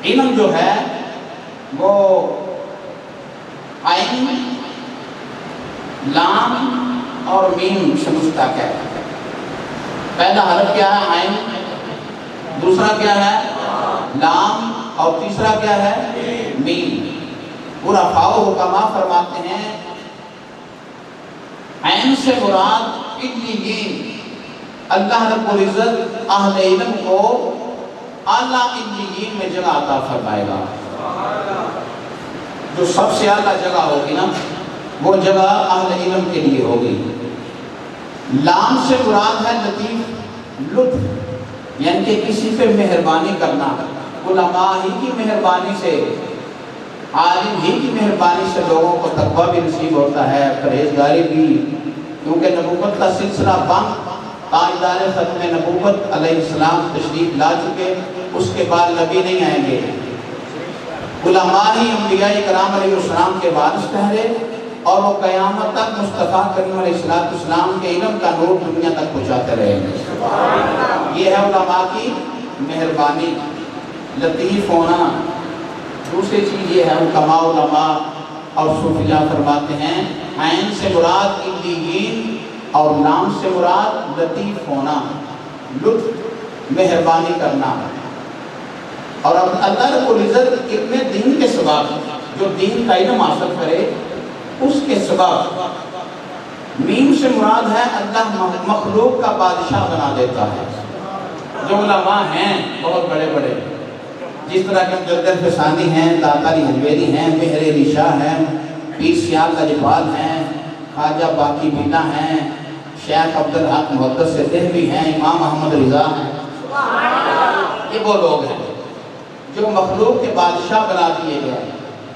علم جو ہے وہ عین، لام اور میم سے مشتق ہے۔ پہلا حرف کیا ہے؟ عین، دوسرا کیا ہے؟ لام، اور تیسرا کیا ہے؟ میم۔ عرفاء و حکماء فرماتے ہیں عین سے مراد علیین، اللہ رب العزت اہل علم کو اعلیٰ علیین میں جگہ عطا فرمائے گا۔ جو سب سے اعلیٰ جگہ ہوگی نا وہ جگہ اہل علم کے لیے ہوگی۔ لام سے مراد ہے لطیف، لطف، یعنی کہ کسی پہ مہربانی کرنا، علماء ہی کی مہربانی سے، عالم ہی کی مہربانی سے لوگوں کو تقویٰ بھی نصیب ہوتا ہے، پرہیزگاری بھی، کیونکہ نبوت کا سلسلہ بند، تاجدار ختم نبوت علیہ السلام تشریف لا چکے، اس کے بعد نبی نہیں آئیں گے۔ علماء ہی انبیاء کرام علیہ السلام کے وارث ٹھہرے، اور وہ قیامت تک مصطفیٰ کریم علیہ السلام کے علم کا نور دنیا تک پہنچاتے رہیں گے۔ یہ ہے علماء کی مہربانی، لطیف ہونا۔ دوسری چیز یہ ہے حکماء علماء اور صوفیاء فرماتے ہیں عین سے مراد علیین اور لام سے مراد لطیف ہونا، لطف، مہربانی کرنا۔ اور اب اللہ رب العزت علم دین کے سبب، جو دین کا علم حاصل کرے اس کے سبب، میم سے مراد ہے اللہ مخلوق کا بادشاہ بنا دیتا ہے۔ جو علماء ہیں بہت بڑے بڑے، جس طرح کہ مجدد فسانی ہیں، داتا علی حجویری ہیں، مہر علی شاہ ہیں، پیر سیال لاجوال ہیں، خواجہ باقی بینا ہیں، شیخ عبدالحق محدث دہلوی ہیں، امام احمد رضا ہیں، یہ وہ لوگ ہیں جو مخلوق کے بادشاہ بنا دیے گئے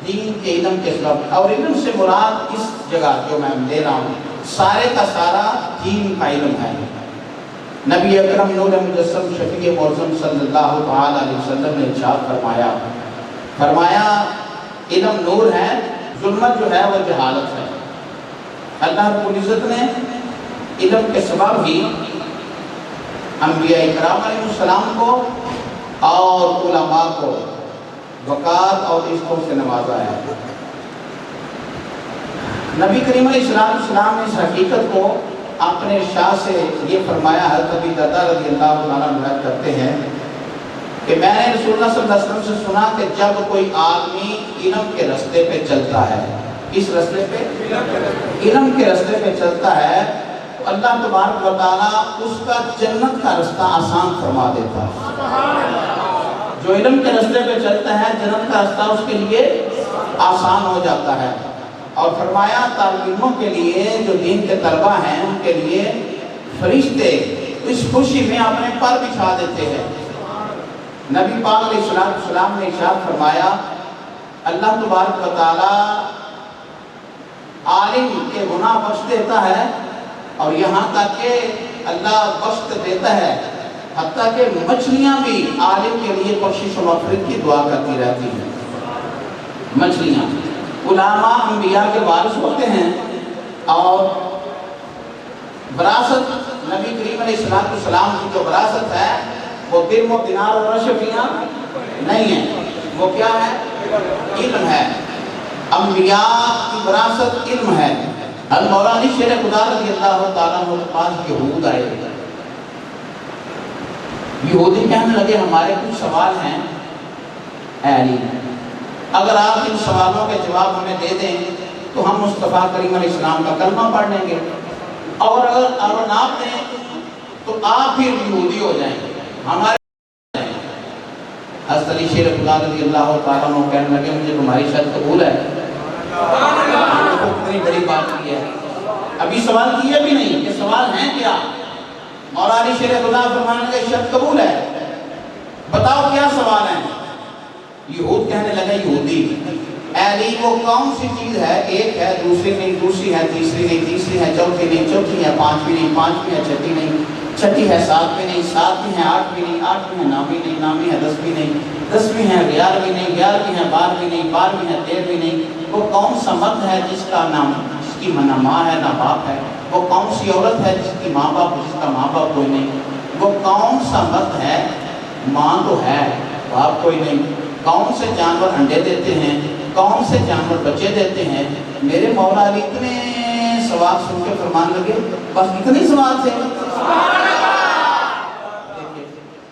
دین کے علم کے سبب۔ اور علم سے مراد اس جگہ جو میں دے رہا ہوں سارے کا سارا دین کا علم ہے۔ نبی اکرم نور مجسم شفیع معظم صلی اللہ علیہ وسلم نے ارشاد فرمایا علم نور ہے، ظلمت جو ہے وہ جہالت ہے۔ اللہ رب العزت نے علم کے سبب ہی انبیاء کرام علیہ السلام کو اور علماء کو وقار اور عزتوں سے نوازا ہے۔ نبی کریم علیہ السلام نے اس حقیقت کو اپنے شاہ سے یہ فرمایا، حضرت ابی درداء رضی اللہ عنہ روایت کرتے ہیں کہ میں نے رسول اللہ صلی اللہ علیہ وسلم سے سنا کہ جب کوئی آدمی علم کے رستے پہ چلتا ہے، اس رستے پہ علم کے رستے پہ چلتا ہے تو اللہ تبارک و تعالیٰ اس کا جنت کا رستہ آسان فرما دیتا ہے۔ جو علم کے رستے پہ چلتا ہے جنت کا رستہ اس کے لیے آسان ہو جاتا ہے۔ اور فرمایا طالب علموں کے لیے جو دین کے طلبہ ہیں ان کے لیے فرشتے اس خوشی میں اپنے پر بچھا دیتے ہیں۔ نبی پاک علیہ السلام نے ارشاد فرمایا اللہ تبارک و تعالیٰ عالم کے گناہ بخش دیتا ہے، اور یہاں تک کہ اللہ بخش دیتا ہے حتیٰ کہ مچھلیاں بھی عالم کے لیے بخشش و مغفرت کی دعا کرتی رہتی ہیں۔ مچھلیاں، علماء انبیاء کے وارث ہوتے ہیں، اور وراثت نبی کریم علیہ السلام کی جو وراثت ہے وہ درم و دینار اور اشرفیاں نہیں ہیں، وہ کیا ہے؟ علم ہے۔ انبیاء کی وراثت علم ہے۔ مولانا شیر خدا رضی اللہ تعالیٰ عنہ کے پاس یہود آئے، یہودی کہنے لگے ہمارے کچھ سوال ہیں اے علی، اگر آپ ان سوالوں کے جواب ہمیں دے دیں تو ہم مصطفیٰ کریم علیہ السلام کا کلمہ پڑھ لیں گے، اور اگر نہ دیں تو آپ پھر یہودی ہو جائیں گے، ہمارے حضرت علی شیر خدا رضی اللہ تعالیٰ عنہ کہنے لگے مجھے تمہاری شرط قبول ہے۔ اتنی بڑی بات کی ہے، ابھی سوال کیے بھی نہیں کہ سوال ہیں کیا؟ مولا علی شیر خدا فرمانے لگے شرط قبول ہے، بتاؤ کیا سوال ہے؟ یہود کہنے لگے یہودی اے علی وہ کون سی چیز ہے، ایک ہے دوسری نہیں، دوسری ہے تیسری نہیں، تیسری ہے چوتھی نہیں، چوتھی ہے پانچویں نہیں، پانچویں ہے چھٹی نہیں، چھٹی ہے ساتویں نہیں، ساتویں ہے آٹھویں نہیں، آٹھویں ہے نویں نہیں، نویں ہے دسویں نہیں، دسویں ہے گیارہویں نہیں، گیارہویں ہے بارہویں نہیں، بارہویں ہے تیرہویں نہیں، وہ کون سا مرد ہے جس کا نام جس کی نہ ماں ہے نہ باپ ہے، وہ کون سی عورت ہے جس کی ماں باپ جس کا ماں باپ کوئی نہیں، وہ کون سا مرد ہے ماں تو ہے باپ کوئی نہیں، کون سے جانور انڈے دیتے ہیں، کون سے جانور بچے دیتے ہیں۔ میرے مولا علی اتنے سوال سن کے فرمان لگے، بس اتنے سوال تھے،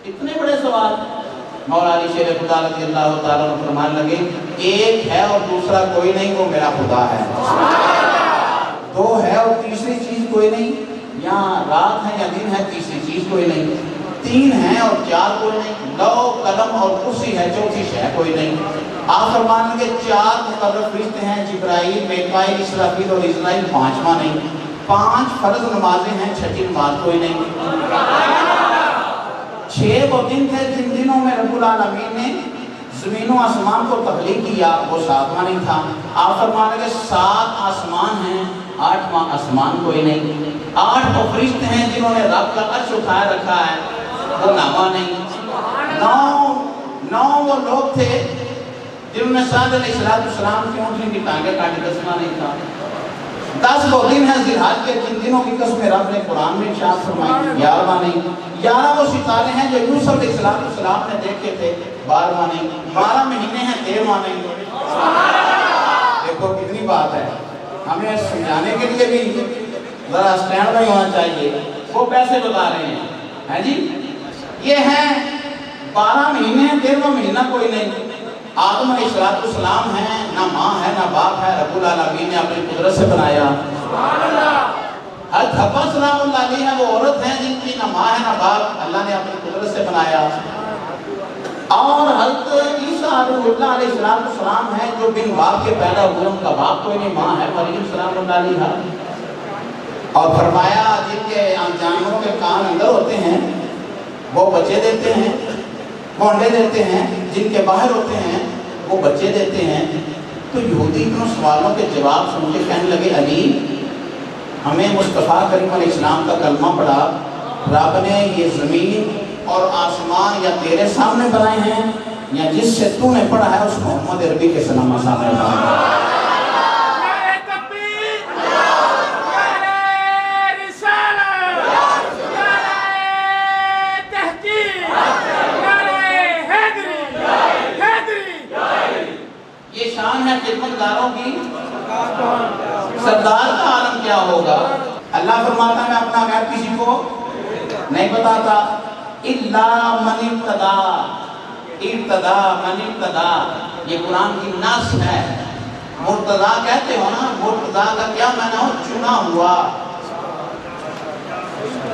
اتنے بڑے سوال۔ مولا علی شیر خدا رضی اللہ تعالیٰ عنہ فرمان لگے، ایک ہے اور دوسرا کوئی نہیں، وہ میرا خدا ہے۔ دو ہے اور تیسری چیز کوئی نہیں، یا رات ہے یا دن ہے، تیسری چیز کوئی نہیں۔ تین ہیں اور چار کوئی نہیں، لو قلم اور کرسی ہے، چوتھی شے کوئی نہیں۔ آپ فرمان لگے چار مقرر فرشتے ہیں، جبرائیل، میکائیل، اسرافیل اور اسرائیل، پانچواں نہیں۔ پانچ فرض نمازیں ہیں، چھٹی نماز کوئی نہیں۔ 6 وہ دن تھے جن دنوں میں رب العالمین نے زمین و آسمان کو تخلیق کیا، وہ 7واں نہیں تھا۔ آپ فرمان لگے 7 آسمان ہیں، 8واں آسمان کوئی نہیں۔ 8 وہ فرشتے ہیں جنہوں نے رب کا عرش اٹھائے رکھا ہے، وہ 9واں نہیں۔ 9 وہ لوگ تھے جنہوں نے صادق علیہ السلام کی اونٹنی کی ٹانگیں کاٹی، 10واں نہیں تھا۔ 10 وہ دن ہیں ذی الحج کے جن دنوں کی قسمیں رب نے قرآن میں ارشاد فرمائی، 11واں نہیں۔ 11 وہ ستارے ہیں جو یوسف علیہ السلام نے دیکھے تھے، 12واں نہیں۔ 12 مہینے ہیں، 13واں نہیں۔ دیکھو کتنی بات ہے، ہمیں سمجھانے کے لیے بھی ذرا سٹینڈ بائی ہونا چاہیے۔ وہ پیسے بتا رہے ہیں جی، یہ ہیں 12 مہینے ہیں، 13واں مہینہ کوئی نہیں۔ آدم علیہ السلام ہیں، نہ ماں ہے نہ باپ ہے، رب العالمین نے اپنی قدرت سے بنایا۔ حضرت حوا سلام اللہ علیہ وہ عورت ہیں جن کی نہ ماں ہے نہ باپ، اللہ نے اپنی قدرت سے بنایا۔ اور حضرت عیسیٰ علیہ السلام ہیں جو بن باپ کے پیدا ہوئے، ان کا باپ کوئی نہیں، ماں ہے مریم سلام اللہ علیہ۔ اور فرمایا جن کے جانوروں کے کان اندر ہوتے ہیں وہ بچے دیتے ہیں، وہ انڈے دیتے ہیں، جن کے باہر ہوتے ہیں وہ بچے دیتے ہیں۔ تو یہودی ان سوالوں کے جواب سن کے کہنے لگے، علی ہمیں مصطفیٰ کریم علیہ السلام کا کلمہ پڑھا، رب نے یہ زمین اور آسمان یا تیرے سامنے بنائے ہیں یا جس سے تو نے پڑھا ہے اس محمد عربی کے سلام سامنے بنائے ہیں۔ شان ہے خدمتگاروں کی، سردار کا عالم کیا ہوگا۔ اللہ فرماتا ہے میں اپنا غیب کسی کو نہیں بتاتا، الا من ارتضی، ارتضی من ارتضی، یہ قرآن کی نص ہے۔ مرتضی کہتے ہو نا، مرتضی کا کیا معنی ہو؟ چنا ہوا۔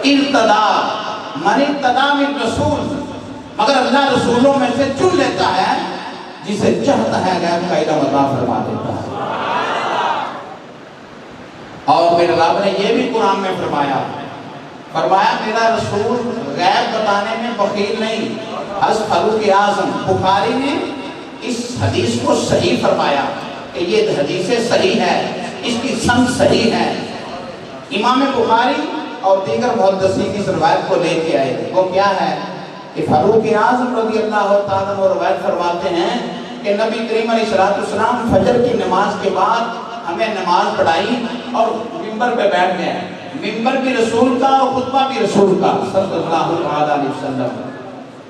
ارتضی من ارتضی من رسول، مگر اللہ رسولوں میں سے چن لیتا ہے جسے چاہتا ہے غیب کا علم عطا فرما دیتا ہے۔ اور میرے رب نے یہ بھی قرآن میں فرمایا میرا رسول غیب بتانے میں بخیل نہیں۔ حضرت فاروق اعظم بخاری نے اس حدیث کو صحیح فرمایا کہ یہ حدیث صحیح ہے، اس کی سند صحیح ہے۔ امام بخاری اور دیگر محدثین اس روایت کو لے کے آئے، وہ کیا ہے کہ فاروق اعظم رضی اللہ تعالیٰ عنہ روایت فرماتے ہیں کہ نبی کریم علیہ السلام فجر کی نماز کے بعد ہمیں نماز پڑھائی اور ممبر پہ بیٹھ گئے۔ ممبر بھی رسول کا اور خطبہ بھی رسول کا صلی اللہ علیہ وسلم۔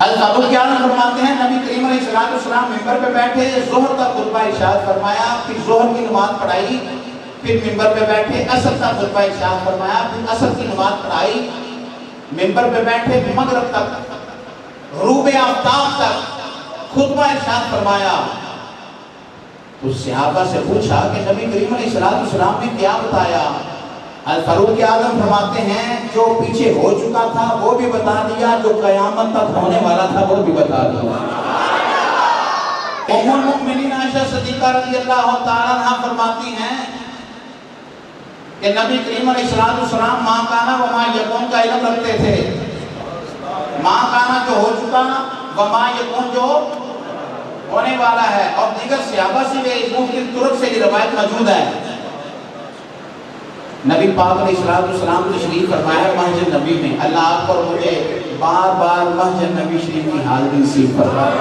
حضرت کیا فرماتے ہیں نبی کریم علیہ السلام ممبر پہ بیٹھے، ظہر کا خطبہ ارشاد فرمایا، پھر ظہر کی نماز پڑھائی، پھر ممبر پہ بیٹھے عصر کا خطبہ ارشاد فرمایا، پھر عصر کی نماز پڑھائی، ممبر پہ بیٹھے مغرب تک، غروب آفتاب تک خطبہ ارشاد فرمایا۔ تو صحابہ سے پوچھا کہ نبی کریم علیہ السلام نے کیا بتایا؟ فاروق اعظم فرماتے ہیں جو پیچھے ہو چکا تھا وہ بھی بتا دیا، جو قیامت تک ہونے والا تھا وہ بھی بتا دیا۔ ام المؤمنین عائشہ صدیقہ رضی اللہ تعالیٰ عنہ فرماتی ہیں کہ نبی کریم علیہ السلام ماں کانا و ما یکون کا علم رکھتے تھے۔ ماں کانا جو ہو چکا و ما یکون جو ہونے والا ہے، اور دیگر صحابہ سے بھی اس مختلف طرق سے یہ روایت موجود ہے۔ نبی پاک علیہ السلام تشریف فرمایا مسجد نبی میں، اللہ آپ پر مجھے بار بار مسجد نبی شریف کی حاضری نصیب فرمائے۔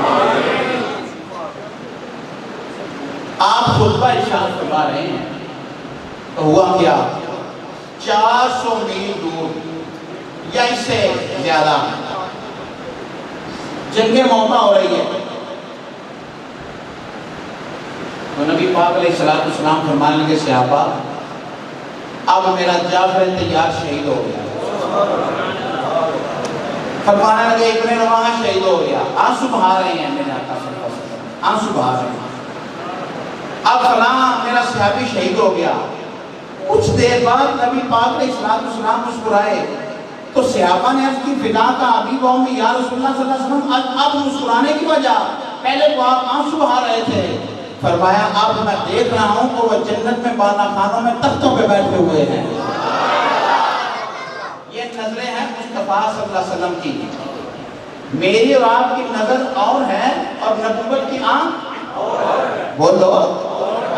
آپ خطبہ ارشاد فرما رہے ہیں تو ہوا کیا؟ 400 میل دور یا اس سے زیادہ جنگ موتا ہو رہی ہے، تو نبی پاک علیہ السلام فرمانے لگے صحابہ اب میرا جعفر تیار شہید ہو گیا. فرمانے لگے ابن رواحہ شہید ہو گیا. آنسو بہا رہے ہیں میرے آقا صلی اللہ علیہ وسلم, آنسو بہا رہے ہیں. اب فلاں میرا صحابی شہید ہو گیا. کچھ دیر بعد نبی پاک علیہ السلام مسکرائے تو صحابہ نے عرض کی فدا کا ابی قومی یا رسول اللہ صلی اللہ علیہ وسلم اب مسکرانے کی وجہ, پہلے تو آپ آنسو بہا رہے تھے. فرمایا اب میں دیکھ رہا ہوں کہ وہ جنت میں بالا خانوں میں تختوں پہ بیٹھے ہوئے ہیں. یہ نظریں ہیں مصطفیٰ صلی اللہ علیہ وسلم کی. میری اور آپ کی نظر اور ہے اور نبوت کی آنکھ بولو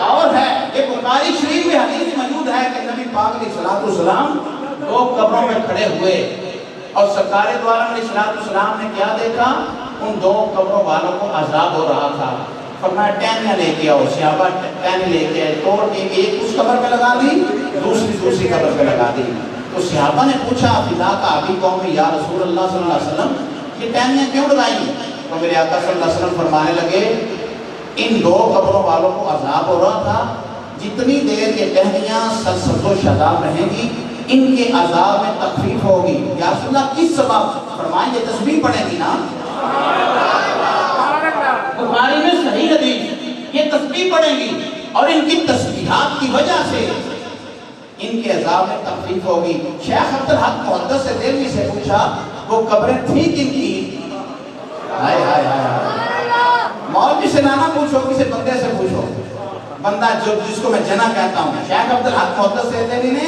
اور ہے. یہ بخاری شریف میں حدیث موجود ہے کہ نبی پاک علیہ السلام دو قبروں میں کھڑے ہوئے اور سرکار دو عالم علیہ السلام نے کیا دیکھا, ان دو قبروں والوں کو عذاب ہو رہا تھا. فرمایا ٹہنیاں لے کے آؤ. صحابہ ٹہنی لے کے آئے, توڑ کے ایک اس قبر پہ لگا دی, دوسری قبر پہ لگا دی. تو صحابہ نے پوچھا فدا کا ابی قومی یا رسول اللہ صلی اللہ علیہ وسلم یہ ٹہنیاں کیوں لگائیں؟ تو میرے آقا صلی اللہ علیہ وسلم فرمانے لگے ان دو قبروں والوں کو عذاب ہو رہا تھا, جتنی دیر یہ ٹہنیاں سرسبز و شاداب رہیں گی ان کے عذاب میں تخفیف ہوگی. یا رسول اللہ کس سبب؟ فرمائیں یہ تسبیح پڑھیں گی نا, بخاری میں صحیح حدیث, یہ تسبیح پڑھیں گی اور ان کی تسبیحات کی وجہ سے ان کے عذاب میں تخفیف ہوگی. شیخ عبدالحق محدث سے دہلوی سے پوچھا وہ قبریں تھیں کن کی؟ ہائے ہائے ہائے, مولوی سے نہ پوچھو, کسی بندے سے پوچھو, بندہ جس کو میں جنا کہتا ہوں. شیخ عبدالحق محدث سے دہلوی نے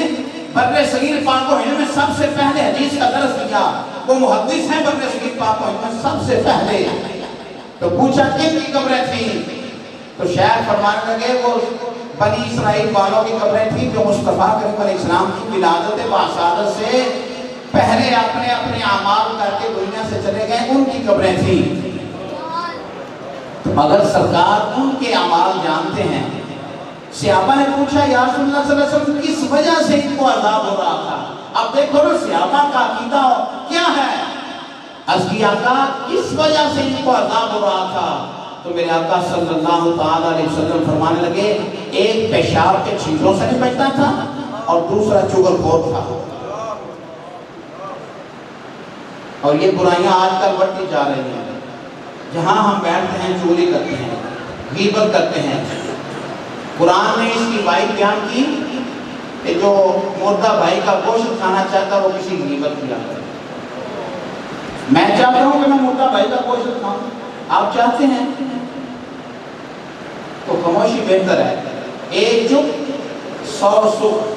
بر صغیر پاک و ہند میں سب سے پہلے حدیث کا درس دیا. وہ محدث ہیں بر صغیر پاک و ہند میں سب سے پہلے. تو پوچھا کن کی قبریں تھیں؟ تو شیخ فرمانے لگے وہ بنی اسرائیل والوں کی قبریں تھیں جو مصطفیٰ کریم علیہ السلام کی ولادت باسعادت سے پہلے اپنے اپنے اعمال کر کے دنیا سے چلے گئے, ان کی قبریں تھیں. مگر سرکار ان کے اعمال جانتے ہیں. صحابہ نے پوچھا یا رسول اللہ صلی اللہ علیہ وسلم کس وجہ سے ان کو عذاب ہو رہا تھا؟ اب دیکھو نا صحابہ کا عقیدہ کیا ہے. عرض کی آقا کس وجہ سے ان کو عذاب ہو رہا تھا؟ تو میرے آقا صلی اللہ علیہ وسلم فرمانے لگے ایک پیشاب کے چھینٹوں سے نہیں بچتا تھا اور دوسرا چغلخور تھا. اور یہ برائیاں آج کل بڑھتی جا رہی ہیں. جہاں ہم بیٹھتے ہیں چغلی کرتے ہیں, غیبت کرتے ہیں. قرآن نے اس کی بات بیان کی کہ جو مردہ بھائی کا گوشت کھانا چاہتا وہ کسی غیبت کیا کرے. میں چاہتا ہوں کہ میں مردہ بھائی کا گوشت کھاؤں, آپ چاہتے ہیں تو خاموشی بہتر ہے. ایک چپ 100 سکھ.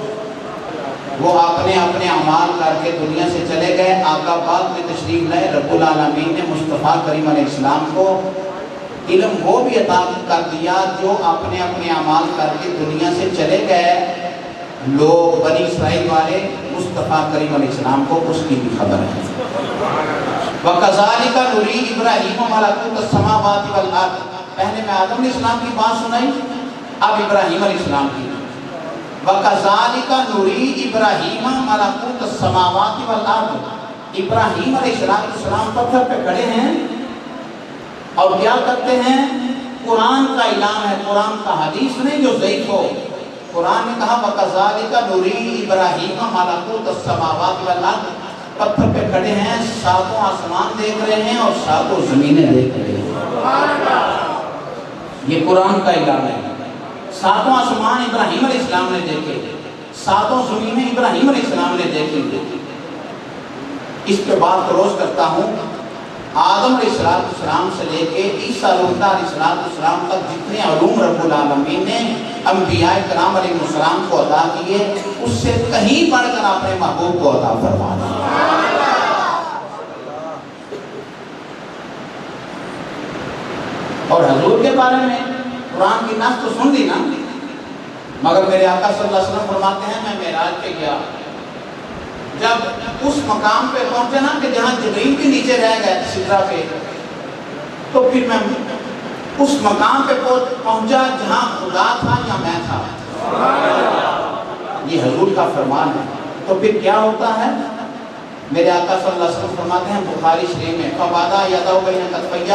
وہ اپنے اپنے اعمال کر کے دنیا سے چلے گئے. آقا پاک میں تشریف لائے. رب العالمین نے مصطفیٰ کریم علیہ السلام کو علم وہ بھی عطا کر دیا جو اپنے اپنے اعمال کر کے دنیا سے چلے گئے. لوگ بنی اسرائیل والے مصطفیٰ کریم علیہ السلام کو اس کی بھی خبر ہے. وَكَذَلِكَ نُرِي إِبْرَاهِيمَ مَلَكُوتَ السَّمَاوَاتِ وَالْأَرْضِ. پہلے میں آدم علیہ السلام کی بات سنائی, اب ابراہیم علیہ السلام کی. وَكَذَلِكَ نُرِي إِبْرَاهِيمَ مَلَكُوتَ السَّمَاوَاتِ وَالْأَرْضِ. ابراہیم علیہ السلام پتھر پہ کھڑے ہیں اور کیا کرتے ہیں؟ قرآن کا اعلان ہے, قرآن کا حدیث نہیں جو ضعیف ہو. قرآن نے کہا وَكَذَلِكَ نُرِي إِبْرَاهِيمَ مَلَكُوتَ السَّمَاوَاتِ وَالْأَرْضِ. پتھر پہ کھڑے ہیں, ساتوں آسمان دیکھ رہے ہیں اور ساتوں زمینیں دیکھ رہے ہیں. یہ قرآن کا اعلان ہے. ساتوں آسمان ابراہیم علیہ السلام نے دیکھے, ساتوں زمینیں ابراہیم علیہ السلام نے دیکھی. اس پہ بات روز کرتا ہوں. آدم علیہ السلام سے لے کے عیسیٰ علیہ السلام تک جتنے علوم رب العالمین نے انبیاء کرام علیہ السلام کو عطا کیے اس سے کہیں بڑھ کر اپنے محبوب کو عطا فرما دیا. اور حضور کے بارے میں قرآن کی نص تو سن لی نا, مگر میرے آقا صلی اللہ علیہ وسلم فرماتے ہیں میں معراج پہ گیا. جب اس مقام پہ پہنچے نا کہ جہاں جبریل بھی نیچے رہ گئے سدرہ پہ, تو پھر میں اس مقام پہ پہنچا جہاں خدا تھا یا میں تھا. یہ حضور کا فرمان ہے. تو پھر کیا ہوتا ہے؟ میرے آقا صلی اللہ علیہ وسلم فرماتے ہیں بخاری شریف میں فَوَضَعَ يَدَهُ بَيْنَ كَتْفَيْهِ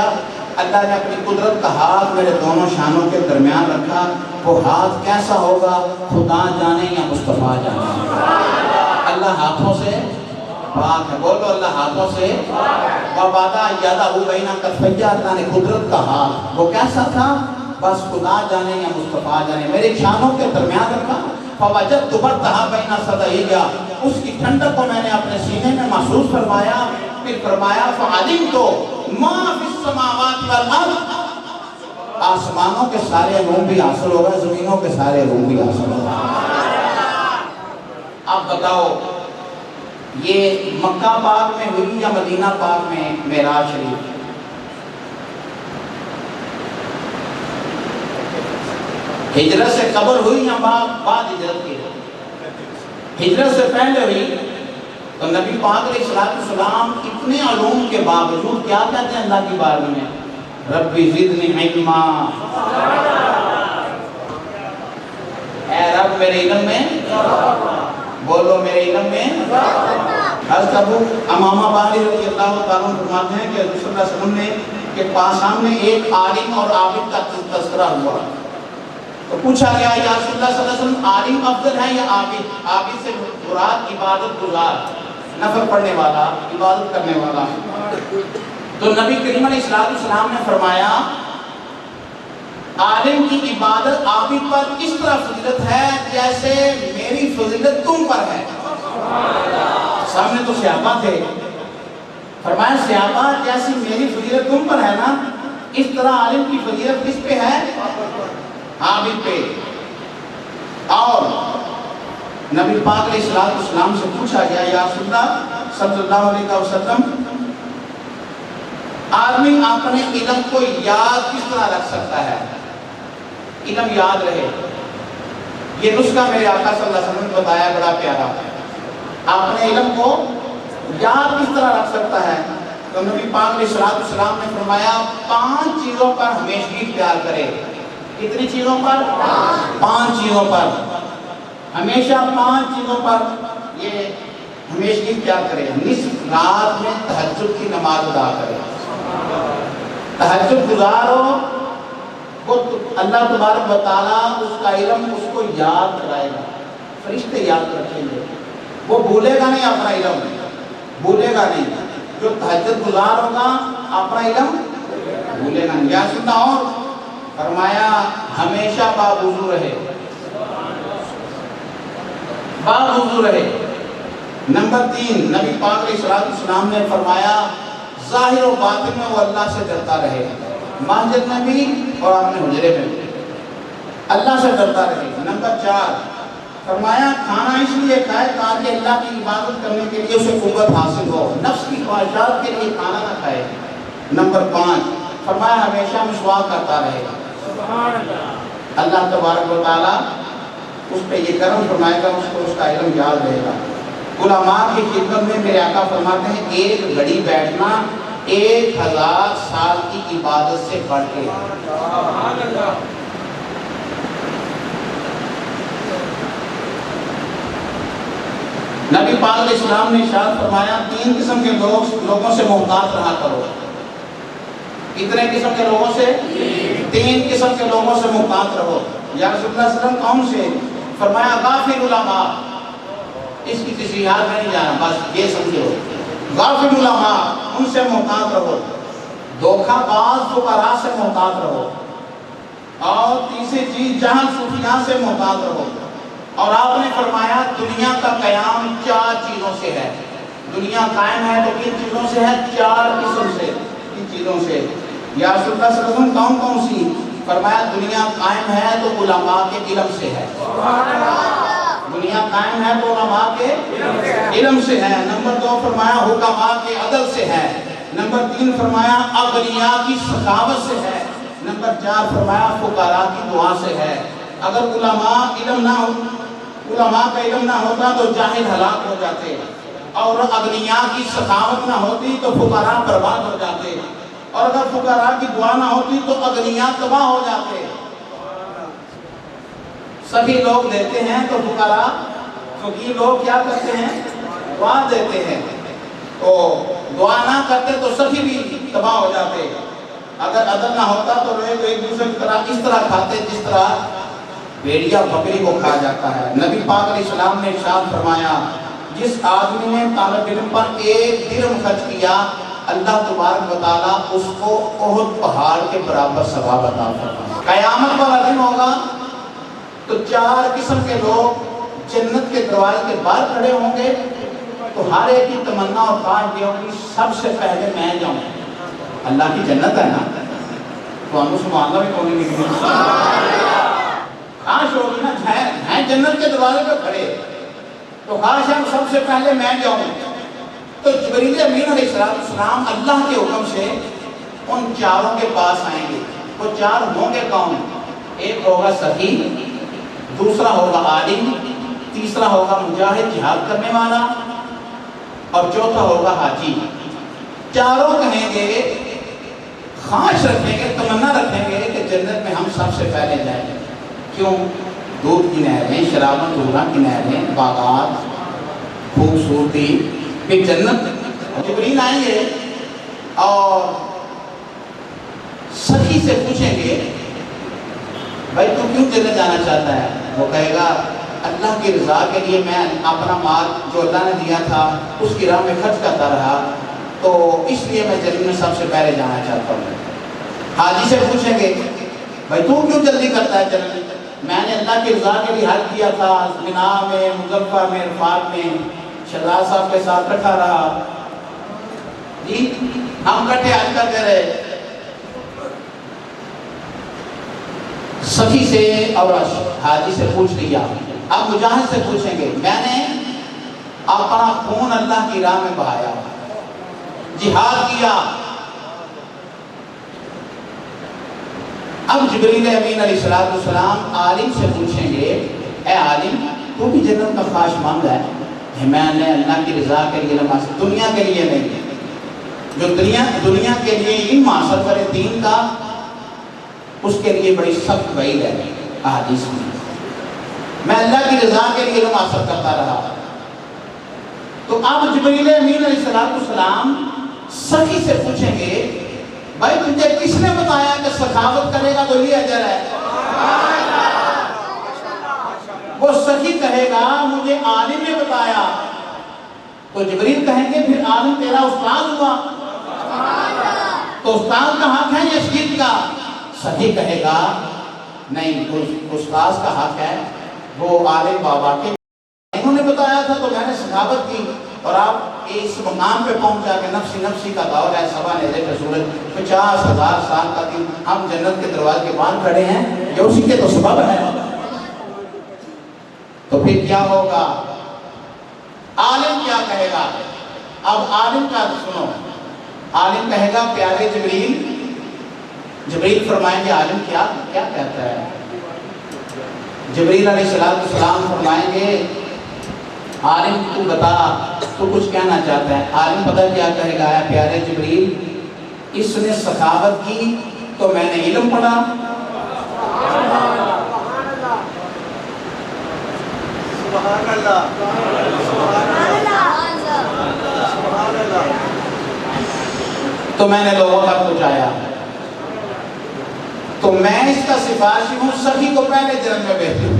اللہ نے اپنی قدرت کا ہاتھ میرے دونوں شانوں کے درمیان رکھا، وہ ہاتھ کیسا ہوگا خدا جانے یا مصطفیٰ جانے۔ اللہ ہاتھوں سے پاک ہے، بولو اللہ ہاتھوں سے وَوَضَعَ يَدَهُ بَيْنَ كَفَّيَّ، اللہ نے قدرت کا ہاتھ وہ کیسا تھا، بس خدا جانے یا مصطفیٰ جانے، میرے شانوں کے درمیان رکھا۔ فَوَجَدْتُ بَرْدَهَا بَيْنَ صَدَيَّ، اس کی ٹھنڈک کو میں نے اپنے سینے میں محسوس فرمایا۔ پھر فرمایا فَعَلِمْتُ مَا فِي السَّمَاوَاتِ وَالْأَرْضِ، آسمانوں کے سارے علوم بھی حاصل ہو گئے، زمینوں کے سارے علوم بھی حاصل ہو گئے۔ اب بتاؤ یہ مکہ پاک میں ہوئی یا مدینہ پاک میں معراج شریف؟ ہجرت سے قبل ہوئی یا بعد ہجرت کی؟ ہجرت سے پہلے ہوئی تو نبی پاک علیہ السلام اتنے علوم کے باوجود کیا کہتے ہیں اللہ کی بارگاہ میں، ربی زدنی علما، اے رب میرے علم میں، بولو میرے علم میں۔ حضرت ابو امامہ باہلی رضی اللہ تعالیٰ فرماتے ہیں کہ حضور صلی اللہ علیہ وسلم نے کہ سامنے ایک عالم اور عابد کا تذکرہ ہوا تو پوچھا گیا یا رسول اللہ صلی اللہ علیہ وسلم عالم افضل ہے یا عابد؟ عابد سے مراد عبادت گزار، نفل پڑھنے والا، عبادت کرنے والا۔ تو نبی کریم علیہ السلام نے فرمایا عالم کی عبادت عابد پر اس طرح فضیلت ہے جیسے میری فضیلت تم پر ہے۔ سامنے تو صحابہ تھے، فرمایا صحابہ جیسی میری فضیلت تم پر ہے نا، اس طرح عالم کی فضیلت کس پہ ہے؟ عابد پہ۔ اور نبی پاک علیہ السلام سے پوچھا گیا یا رسول اللہ صلی اللہ علیہ وسلم آدمی اپنے علم کو یاد کس طرح رکھ سکتا ہے، علم یاد رہے؟ یہ نسخہ میرے آقا صلی اللہ علیہ وسلم نے بتایا، بڑا پیارا۔ اپنے علم کو یاد کس طرح رکھ سکتا ہے؟ تو نبی پاک علیہ السلام نے فرمایا 5 چیزوں پر ہمیشگی اختیار کرے۔ کتنی چیزوں پر؟ 5 چیزوں پر، ہمیشہ 5 چیزوں پر یہ ہمیشگی اختیار کرے۔ نصف رات میں تہجد کی نماز ادا کرے، تہجد گزارو، وہ اللہ تبارک و تعالیٰ اس کا علم اس کو یاد کرائے گا، فرشتے یاد رکھیں گے، وہ بھولے گا نہیں، اپنا علم بھولے گا نہیں۔ جو تہجد گزار ہوگا اپنا علم بھولے گا نہیں۔ یا سننا، اور فرمایا ہمیشہ باوضو رہے، باوضو رہے۔ نمبر 3 نبی پاک علیہ السلام نے فرمایا ظاہر و باطن میں وہ اللہ سے ڈرتا رہے، مسجد میں بھی اور اپنے حجرے میں بھی اللہ سے ڈرتا رہے۔ نمبر 4 فرمایا کھانا اس لیے کھائے تاکہ اللہ کی عبادت کرنے کے لیے اسے قوت حاصل ہو، نفس کی خواہشات کے لیے کھانا نہ کھائے۔ نمبر 5 فرمایا ہمیشہ مسواک کرتا رہے گا، اللہ تبارک و تعالیٰ اس پہ یہ کرم فرمائے گا، اس کو اس کا علم یاد رہے گا۔ علماء کی خدمت میں میرے آقا فرماتے ہیں ایک گھڑی بیٹھنا 1000 سال کی عبادت سے بڑھ کے۔ نبی پاک علیہ السلام نے ارشاد فرمایا 3 قسم کے لوگوں سے محتاط رہا کرو۔ کتنے قسم کے لوگوں سے؟ 3 قسم کے لوگوں سے محتاط رہو۔ یا رسول اللہ صلی اللہ علیہ وسلم کون سے؟ فرمایا غافل علماء، اس کی کسی یاد میں نہیں جانا، بس یہ سمجھو، غافل علماء ان سے محتاط رہو، دھوکہ باز فقراء سے محتاط رہو، اور تیسری چیز جہل صوفیاء سے محتاط رہو۔ اور آپ نے فرمایا دنیا کا قیام 4 چیزوں سے ہے، دنیا قائم ہے تو کن چیزوں سے ہے؟ 4 قسم سے، کن چیزوں سے؟ یا رسول اللہ صلی اللہ علیہ وسلم کون کون سی؟ فرمایا دنیا قائم ہے تو علماء کے علم سے ہے، دنیا قائم ہے تو علماء کے علم سے ہے۔ نمبر 2 فرمایا حکماء کے عدل سے ہے۔ نمبر 3 فرمایا اغنیاء کی سخاوت سے ہے۔ نمبر 4 فرمایا فقراء کی دعا سے ہے۔ اگر علماء کا علم نہ ہوتا تو جاہل ہلاک ہو جاتے، اور اغنیاء کی سخاوت نہ ہوتی تو فقراء برباد ہو جاتے، اور اگر فقراء کی دعا نہ ہوتی تو اغنیاء تباہ ہو جاتے۔ سبھی لوگ دیتے ہیں تو فقراء، فقیر لوگ کیا کرتے ہیں؟ دعا دیتے ہیں، تو دعا نہ کرتے تو سبھی بھی تباہ ہو جاتے۔ اگر ادب نہ ہوتا تو لوگ ایک دوسرے کی طرح اس طرح کھاتے جس طرح بھیڑیا بکری کو کھا جاتا ہے۔ نبی پاک علیہ السلام نے ارشاد فرمایا جس آدمی نے طالب علم پر ایک درہم خرچ کیا اللہ تبارک و تعالیٰ اس کو احد پہاڑ کے برابر ثواب عطا فرمائے۔ قیامت والا دن ہوگا تو 4 قسم کے لوگ جنت کے دروازے کے باہر کھڑے ہوں گے، تو ہر ایک کی تمنا اور خواہش یہ ہوگی سب سے پہلے میں جاؤں۔ اللہ کی جنت ہے نا، تو ہم اس معاملہ بھی کون نہیں نکلی خواہش ہوگی نا، ہیں جنت کے دروازے پہ کھڑے تو خواہش ہے سب سے پہلے میں جاؤں۔ تو جبریل امین علیہ السلام اللہ کے حکم سے ان 4 کے پاس آئیں گے۔ وہ 4 ہوں گے کون؟ ایک ہوگا سخی، دوسرا ہوگا عالم، تیسرا ہوگا مجاہد جہاد کرنے والا، اور چوتھا ہوگا حاجی۔ 4 کہیں گے، خواہش رکھیں گے، تمنا رکھیں گے کہ جنت میں ہم سب سے پہلے جائیں۔ کیوں؟ دودھ کی نہریں، شرابت دورہ کی نہریں، باغات، خوبصورتی، پھر جنت۔ جبریل آئیں گے اور سخی سے پوچھیں گے بھائی تو کیوں جنت جانا چاہتا ہے؟ وہ کہے گا اللہ کی رضا کے لیے میں اپنا مال جو اللہ نے دیا تھا اس کی راہ میں خرچ کرتا رہا، تو اس لیے میں جنت میں سب سے پہلے جانا چاہتا ہوں۔ حاجی سے پوچھیں گے بھائی تو کیوں جلدی کرتا ہے جنت؟ میں نے اللہ کی رضا کے لیے حج کیا تھا، منا میں، مزدلفہ میں، عرفات میں، شہزاد صاحب کے ساتھ رکھا رہا، جی ہم کٹھے حج کرتے رہے۔ سخی سے اور حاجی سے پوچھ لیا، اب مجاہد سے پوچھیں گے میں نے اپنا خون اللہ کی راہ میں بہایا، جہاد کیا۔ اب جبریل امین علیہ السلام عالم سے پوچھیں گے اے عالم تو بھی جنت کا خواہش مند ہے؟ میں نے اللہ کی رضا کے لیے نماز، دنیا کے لیے نہیں، جو دنیا کے لیے علم حاصل کرے دین کا اس کے لیے بڑی سخت وعید ہے احادیث میں۔ میں اللہ کی رضا کے لیے علم حاصل کرتا رہا۔ تو اب جبریل امین علیہ السلام سخی سے پوچھیں گے بھائی تجھے کس نے بتایا کہ سخاوت کرے گا تو یہ اجر ہے؟ وہ سخی کہے گا مجھے عالم نے بتایا۔ تو جبریل کہیں گے پھر عالم تیرا استاد ہوا، تو استاد کا حق ہے یا شاگرد کا؟ سخی کہے گا نہیں، استاد کا حق ہے، وہ عالم بابا کے انہوں نے بتایا تھا تو میں نے سخاوت کی، اور آپ اس مقام پہ پہنچا کہ نفسی نفسی کا دور ہے، سوا نیزے پہ سورج، 50,000 سال کا دن ہم جنت کے دروازے کے باہر کھڑے ہیں، یہ اسی کے تو سبب ہے۔ تو پھر کیا ہوگا؟ عالم کیا کہے گا؟ اب عالم کا سنو، عالم کہے گا پیارے جبریل فرمائیں گے عالم کیا کہتا ہے؟ جبریل علیہ السلام فرمائیں گے عالم تو بتا تو کچھ کہنا چاہتا ہے۔ عالم پتہ کیا کہے گا؟ پیارے جبریل اس نے سخاوت کی تو میں نے علم پڑھا، سبحان اللہ، تو میں نے لوگوں تک پہنچایا، تو میں اس کا سفارشی ہوں سخی کو پہلے جنت میں بھیج دوں۔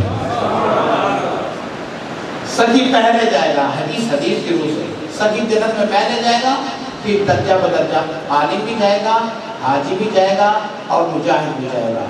سخی پہلے جائے گا، حدیث کی روح سے سخی جنت میں پہلے جائے گا، پھر درجہ بدرجہ عالم بھی جائے گا، حاجی بھی جائے گا اور مجاہد بھی جائے گا۔